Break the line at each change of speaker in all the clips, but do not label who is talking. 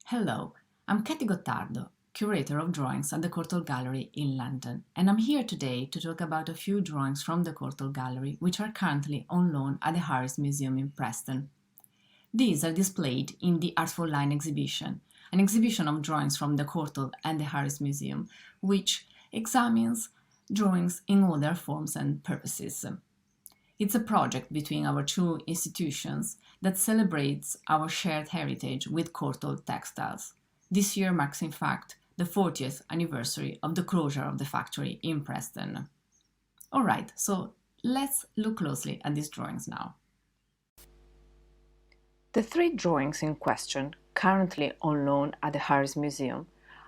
Hello, I'm Ketty Gottardo, Curator of Drawings at the Courtauld Gallery in London, and I'm here today to talk about a few drawings from the Courtauld Gallery which are currently on loan at the Harris Museum in Preston. These are displayed in the Artful Line exhibition, an exhibition of drawings from the Courtauld and the Harris Museum, which examines drawings in all their forms and purposes. It's a project between our two institutions that celebrates our shared heritage with Courtauld textiles. This year marks, in fact, the 40th anniversary of the closure of the factory in Preston. Alright, so let's look closely at these drawings now.
The three drawings in question, currently on loan at the Harris Museum,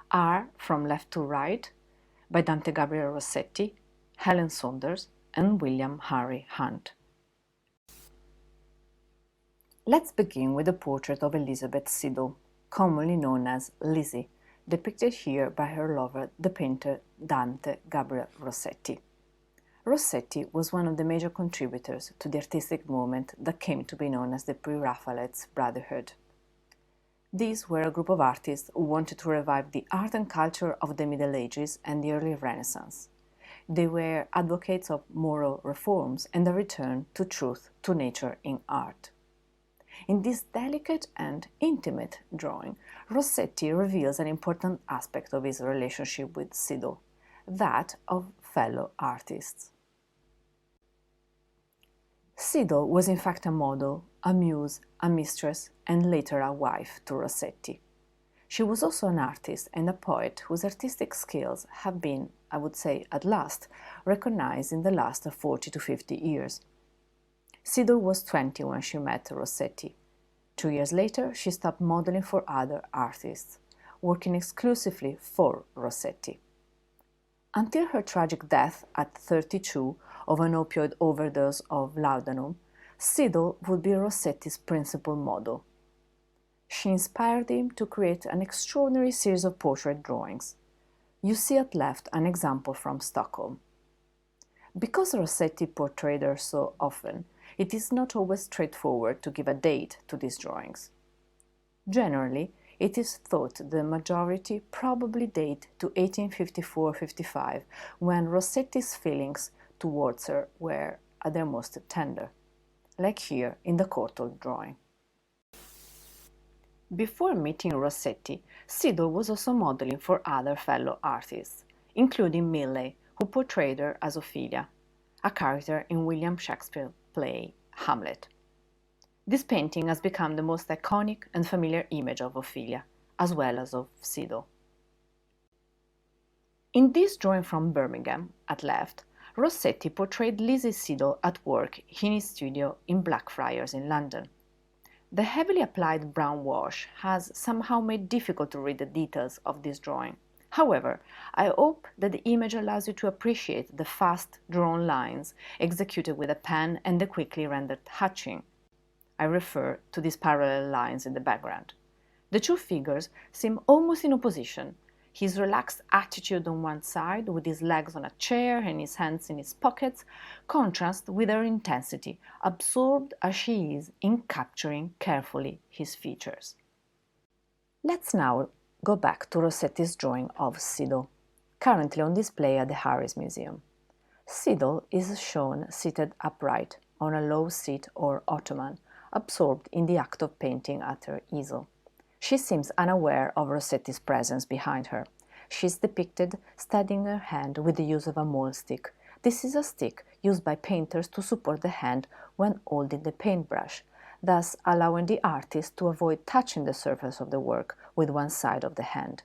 are from left to right by Dante Gabriel Rossetti, Helen Saunders, and William Harry Hunt. Let's begin with the portrait of Elizabeth Siddal, commonly known as Lizzie, depicted here by her lover, the painter Dante Gabriel Rossetti. Rossetti was one of the major contributors to the artistic movement that came to be known as the Pre-Raphaelites Brotherhood. These were a group of artists who wanted to revive the art and culture of the Middle Ages and the early Renaissance. They were advocates of moral reforms and a return to truth, to nature in art. In this delicate and intimate drawing, Rossetti reveals an important aspect of his relationship with Siddal, that of fellow artists. Siddal was in fact a model, a muse, a mistress, and later a wife to Rossetti. She was also an artist and a poet whose artistic skills have been, I would say at last, recognized in the last 40 to 50 years. Siddal was 20 when she met Rossetti. 2 years later, she stopped modeling for other artists, working exclusively for Rossetti. Until her tragic death at 32 of an opioid overdose of laudanum, Siddal would be Rossetti's principal model. She inspired him to create an extraordinary series of portrait drawings. You see at left an example from Stockholm. Because Rossetti portrayed her so often, it is not always straightforward to give a date to these drawings. Generally, it is thought the majority probably date to 1854-55, when Rossetti's feelings towards her were at their most tender, like here in the Courtauld drawing. Before meeting Rossetti, Siddal was also modeling for other fellow artists, including Millais, who portrayed her as Ophelia, a character in William Shakespeare's play Hamlet. This painting has become the most iconic and familiar image of Ophelia, as well as of Siddal. In this drawing from Birmingham, at left, Rossetti portrayed Lizzie Siddal at work in his studio in Blackfriars in London. The heavily applied brown wash has somehow made it difficult to read the details of this drawing. However, I hope that the image allows you to appreciate the fast drawn lines executed with a pen and the quickly rendered hatching. I refer to these parallel lines in the background. The two figures seem almost in opposition. His relaxed attitude on one side, with his legs on a chair and his hands in his pockets, contrasts with her intensity, absorbed as she is in capturing carefully his features. Let's now go back to Rossetti's drawing of Siddal, currently on display at the Harris Museum. Siddal is shown seated upright on a low seat or ottoman, absorbed in the act of painting at her easel. She seems unaware of Rossetti's presence behind her. She is depicted steadying her hand with the use of a maul stick. This is a stick used by painters to support the hand when holding the paintbrush, thus allowing the artist to avoid touching the surface of the work with one side of the hand.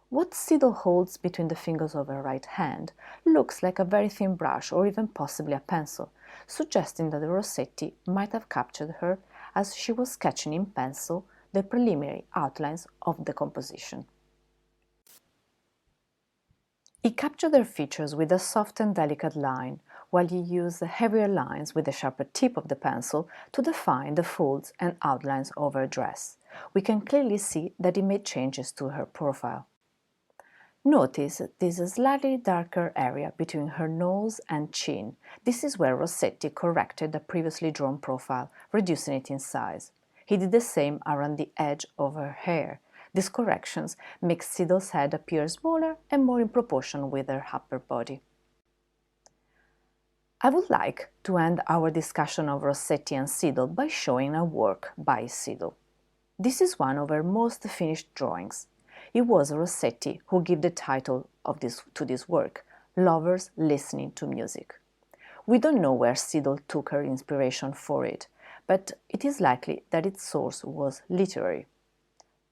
What Siddal holds between the fingers of her right hand looks like a very thin brush or even possibly a pencil, suggesting that Rossetti might have captured her as she was sketching in pencil the preliminary outlines of the composition. He captured her features with a soft and delicate line, while he used the heavier lines with the sharper tip of the pencil to define the folds and outlines of her dress. We can clearly see that he made changes to her profile. Notice this slightly darker area between her nose and chin. This is where Rossetti corrected the previously drawn profile, reducing it in size. He did the same around the edge of her hair. These corrections make Siddle's head appear smaller and more in proportion with her upper body. I would like to end our discussion of Rossetti and Siddle by showing a work by Siddle. This is one of her most finished drawings. It was Rossetti who gave the title to this work, Lovers Listening to Music. We don't know where Siddle took her inspiration for it, but it is likely that its source was literary.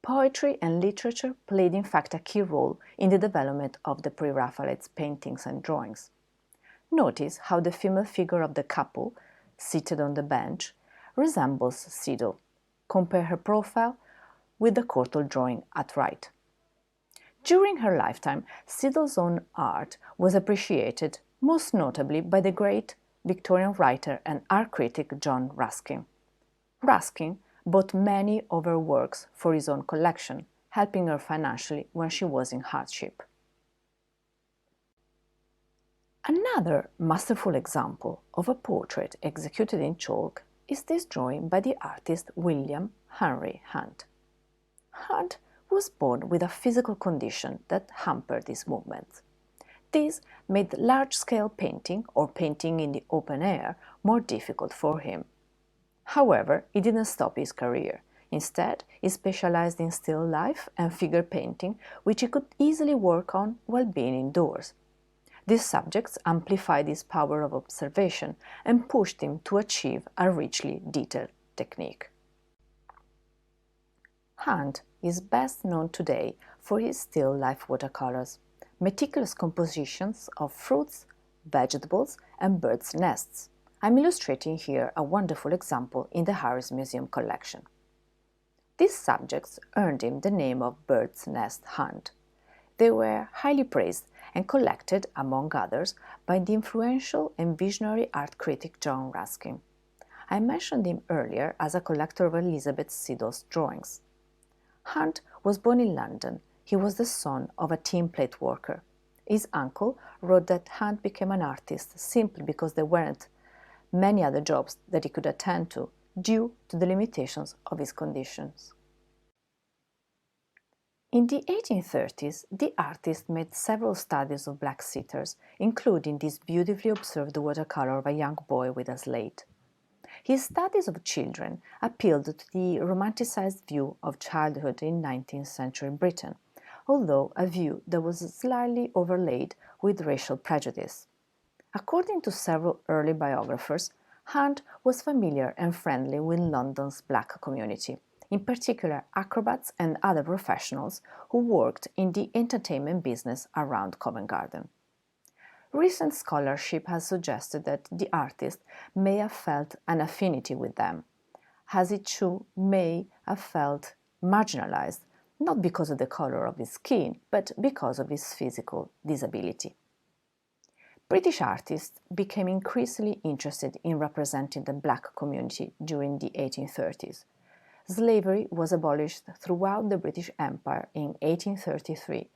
Poetry and literature played in fact a key role in the development of the Pre-Raphaelite paintings and drawings. Notice how the female figure of the couple, seated on the bench, resembles Siddle. Compare her profile with the Courtauld drawing at right. During her lifetime, Siddle's own art was appreciated, most notably by the great Victorian writer and art critic John Ruskin. Ruskin bought many of her works for his own collection, helping her financially when she was in hardship. Another masterful example of a portrait executed in chalk is this drawing by the artist William Henry Hunt. Hunt was born with a physical condition that hampered his movements. This made large-scale painting or painting in the open air more difficult for him. However, it didn't stop his career. Instead, he specialized in still life and figure painting, which he could easily work on while being indoors. These subjects amplified his power of observation and pushed him to achieve a richly detailed technique. Hunt is best known today for his still life watercolors, meticulous compositions of fruits, vegetables, and birds' nests. I'm illustrating here a wonderful example in the Harris Museum collection. These subjects earned him the name of Bird's Nest Hunt. They were highly praised and collected, among others, by the influential and visionary art critic John Ruskin. I mentioned him earlier as a collector of Elizabeth Siddle's drawings. Hunt was born in London. He was the son of a tin plate worker. His uncle wrote that Hunt became an artist simply because there weren't many other jobs that he could attend to due to the limitations of his conditions. In the 1830s, the artist made several studies of black sitters, including this beautifully observed watercolor of a young boy with a slate. His studies of children appealed to the romanticized view of childhood in 19th century Britain, although a view that was slightly overlaid with racial prejudice. According to several early biographers, Hunt was familiar and friendly with London's black community, in particular acrobats and other professionals who worked in the entertainment business around Covent Garden. Recent scholarship has suggested that the artist may have felt an affinity with them, as he too may have felt marginalized, not because of the color of his skin, but because of his physical disability. British artists became increasingly interested in representing the black community during the 1830s. Slavery was abolished throughout the British Empire in 1833,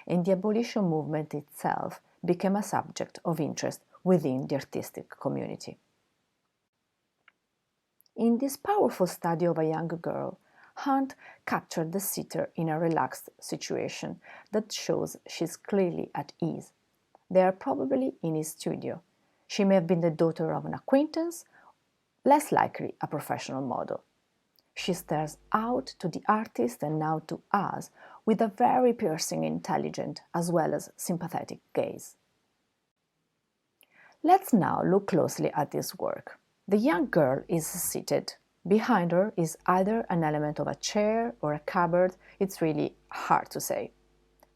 and the abolition movement itself became a subject of interest within the artistic community. In this powerful study of a young girl, Hunt captured the sitter in a relaxed situation that shows she's clearly at ease. They are probably in his studio. She may have been the daughter of an acquaintance, less likely a professional model. She stares out to the artist and now to us with a very piercing, intelligent, as well as sympathetic gaze. Let's now look closely at this work. The young girl is seated. Behind her is either an element of a chair or a cupboard. It's really hard to say.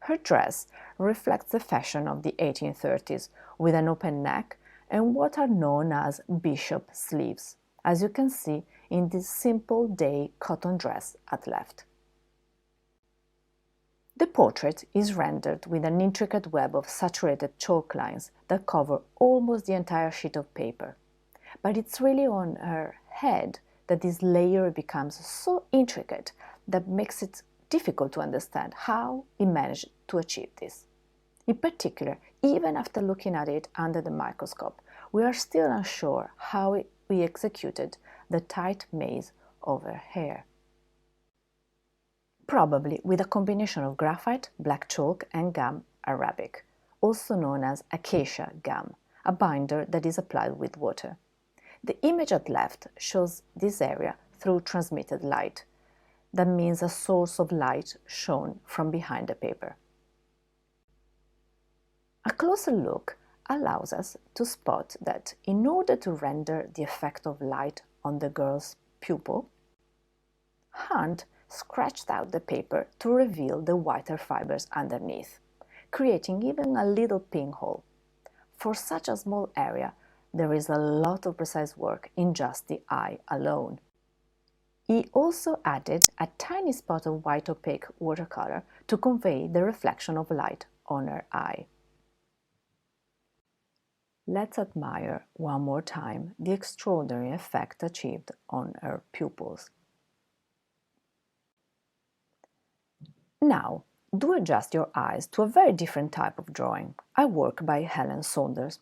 Her dress reflects the fashion of the 1830s, with an open neck and what are known as bishop sleeves, as you can see in this simple day cotton dress at left. The portrait is rendered with an intricate web of saturated chalk lines that cover almost the entire sheet of paper. But it's really on her head that this layer becomes so intricate that makes it difficult to understand how he managed to achieve this. In particular, even after looking at it under the microscope, we are still unsure how he executed the tight maze over here. Probably with a combination of graphite, black chalk and gum arabic, also known as acacia gum, a binder that is applied with water. The image at left shows this area through transmitted light. That means a source of light shown from behind the paper. A closer look allows us to spot that in order to render the effect of light on the girl's pupil, Hunt scratched out the paper to reveal the whiter fibers underneath, creating even a little pinhole. For such a small area, there is a lot of precise work in just the eye alone. He also added a tiny spot of white opaque watercolor to convey the reflection of light on her eye. Let's admire one more time the extraordinary effect achieved on her pupils. Now, do adjust your eyes to a very different type of drawing, a work by Helen Saunders.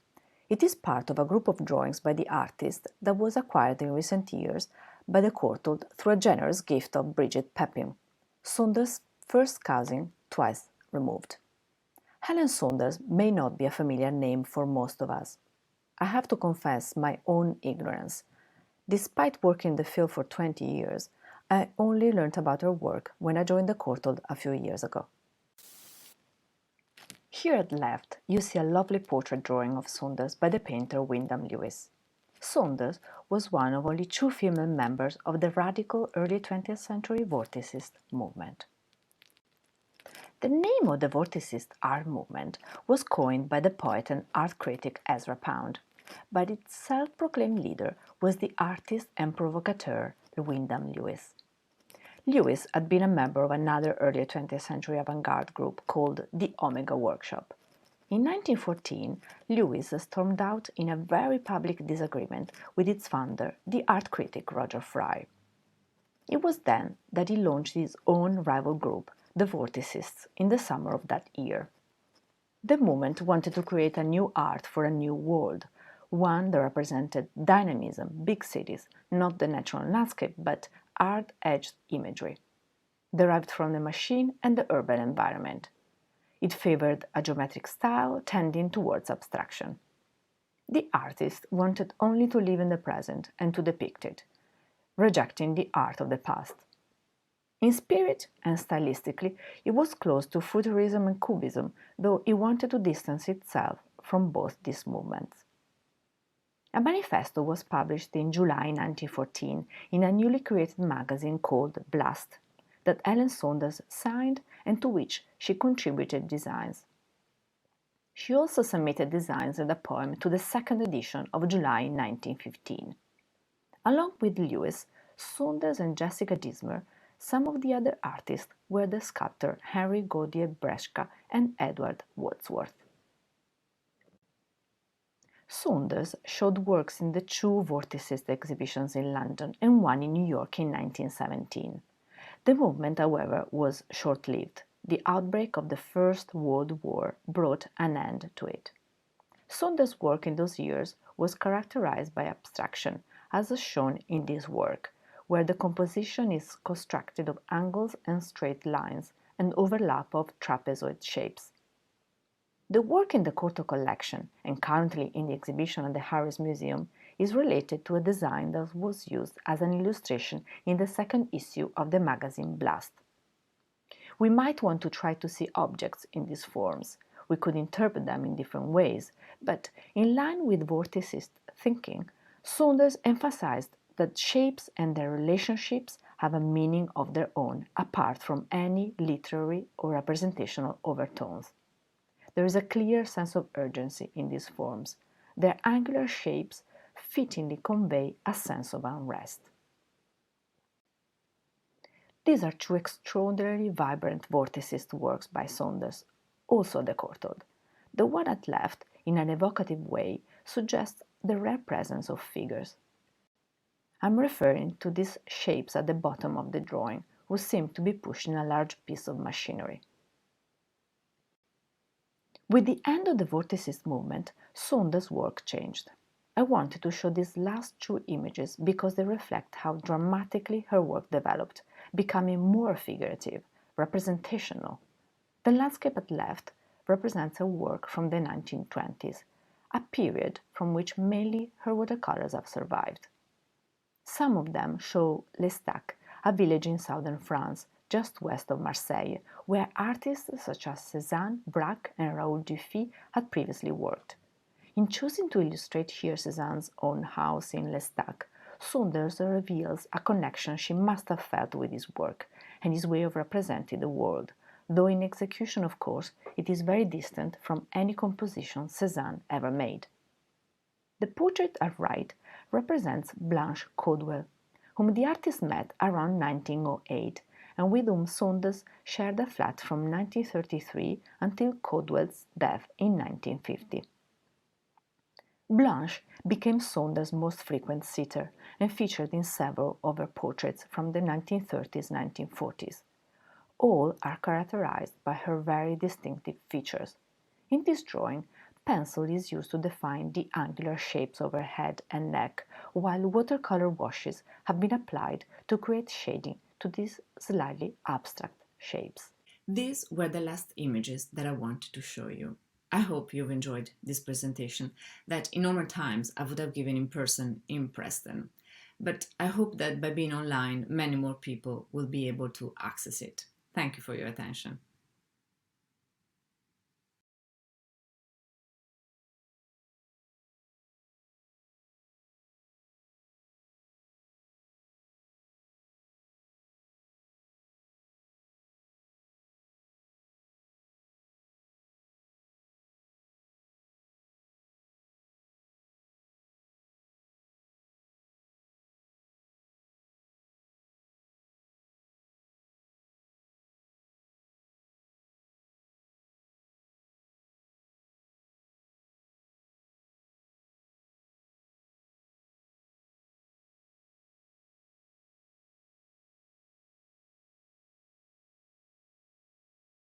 It is part of a group of drawings by the artist that was acquired in recent years by the Courtauld through a generous gift of Bridget Pepin, Saunders' first cousin, twice removed. Helen Saunders may not be a familiar name for most of us. I have to confess my own ignorance. Despite working in the field for 20 years, I only learned about her work when I joined the Courtauld a few years ago. Here at left, you see a lovely portrait drawing of Saunders by the painter Wyndham Lewis. Saunders was one of only 2 female members of the radical early 20th century Vorticist movement. The name of the Vorticist art movement was coined by the poet and art critic Ezra Pound, but its self-proclaimed leader was the artist and provocateur Wyndham Lewis. Lewis had been a member of another early 20th century avant-garde group called the Omega Workshop. In 1914, Lewis stormed out in a very public disagreement with its founder, the art critic Roger Fry. It was then that he launched his own rival group, the Vorticists, in the summer of that year. The movement wanted to create a new art for a new world, one that represented dynamism, big cities, not the natural landscape, but hard-edged imagery, derived from the machine and the urban environment. It favored a geometric style tending towards abstraction. The artist wanted only to live in the present and to depict it, rejecting the art of the past. In spirit and stylistically, it was close to Futurism and Cubism, though it wanted to distance itself from both these movements. A manifesto was published in July 1914 in a newly created magazine called Blast, that Helen Saunders signed and to which she contributed designs. She also submitted designs and a poem to the second edition of July 1915. Along with Lewis, Saunders and Jessica Dismer, some of the other artists were the sculptor Henry Gaudier Breschka and Edward Wordsworth. Saunders showed works in the 2 Vorticist exhibitions in London and one in New York in 1917. The movement, however, was short-lived. The outbreak of the First World War brought an end to it. Saunders' work in those years was characterized by abstraction, as is shown in this work, where the composition is constructed of angles and straight lines and overlap of trapezoid shapes. The work in the Courtauld collection, and currently in the exhibition at the Harris Museum, is related to a design that was used as an illustration in the second issue of the magazine Blast. We might want to try to see objects in these forms. We could interpret them in different ways, but in line with Vorticist thinking, Saunders emphasized that shapes and their relationships have a meaning of their own, apart from any literary or representational overtones. There is a clear sense of urgency in these forms. Their angular shapes fittingly convey a sense of unrest. These are 2 extraordinarily vibrant Vorticist works by Saunders, also the Courtauld. The one at left, in an evocative way, suggests the rare presence of figures. I'm referring to these shapes at the bottom of the drawing, who seem to be pushing a large piece of machinery. With the end of the Vorticist movement, Saunders' work changed. I wanted to show these last two images because they reflect how dramatically her work developed, becoming more figurative, representational. The landscape at left represents her work from the 1920s, a period from which mainly her watercolors have survived. Some of them show L'Estaque, a village in southern France, just west of Marseille, where artists such as Cézanne, Braque, and Raoul Dufy had previously worked. In choosing to illustrate here Cézanne's own house in L'Estaque, Saunders reveals a connection she must have felt with his work and his way of representing the world, though in execution, of course, it is very distant from any composition Cézanne ever made. The portrait at right represents Blanche Courtauld, whom the artist met around 1908 and with whom Saunders shared a flat from 1933 until Courtauld's death in 1950. Blanche became Saunders' most frequent sitter and featured in several of her portraits from the 1930s-1940s. All are characterized by her very distinctive features. In this drawing, pencil is used to define the angular shapes of her head and neck, while watercolor washes have been applied to create shading to these slightly abstract shapes.
These were the last images that I wanted to show you. I hope you've enjoyed this presentation that in normal times I would have given in person in Preston. But I hope that by being online, many more people will be able to access it. Thank you for your attention.